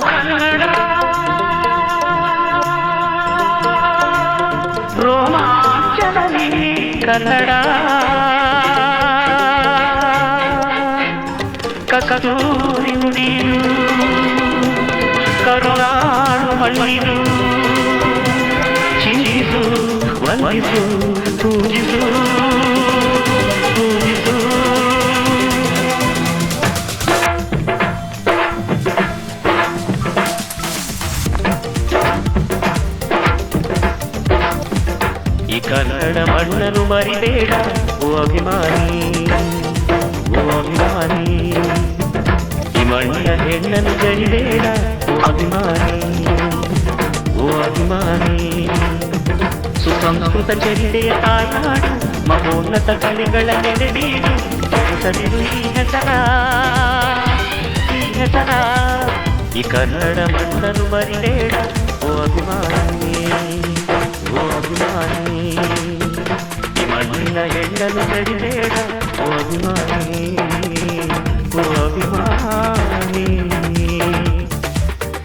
ಕನ್ನಡ ರೋಮಾಂಚನವೇ ಕನ್ನಡ ಕಸ್ತೂರಿ ನುಡಿಯು ಕರುಣಾಳು ಮಣ್ಣಿರು ಚಿಂತಿಸು ವಂದಿಸು ಪೂಜಿಸು ಪೂಜಿಸು ಈ ಕನ್ನಡ ಮಣ್ಣನ್ನು ಮರಿಬೇಡ ಓ ಅಭಿಮಾನಿ ಓ ಅಭಿಮಾನಿ ಈ ಮಣ್ಣಿನ ಹೆಣ್ಣನ್ನು ಜರಿಬೇಡ ಓ ಅಭಿಮಾನಿ ಓ ಅಭಿಮಾನಿ ಸುಸಂಸ್ಕೃತ ಚರಿತೆಯ ತಾಯ್ನಾಡು ಮಹೋನ್ನತ ಕಲೆಗಳ ನೆಲೆಬೀಡು ಸರಿದು ಈ ಹೆಸರ ಈ ಕನ್ನಡ ಮಣ್ಣನ್ನು ಮರಿಬೇಡ ಓ ಅಭಿಮಾನಿ ಓ ಅಭಿಮಾನಿ ಈ ಮಣ್ಣಿನ ಹೆಣ್ಣನ್ನು ಜರಿಬೇಡ ಓ ಅಭಿಮಾನಿ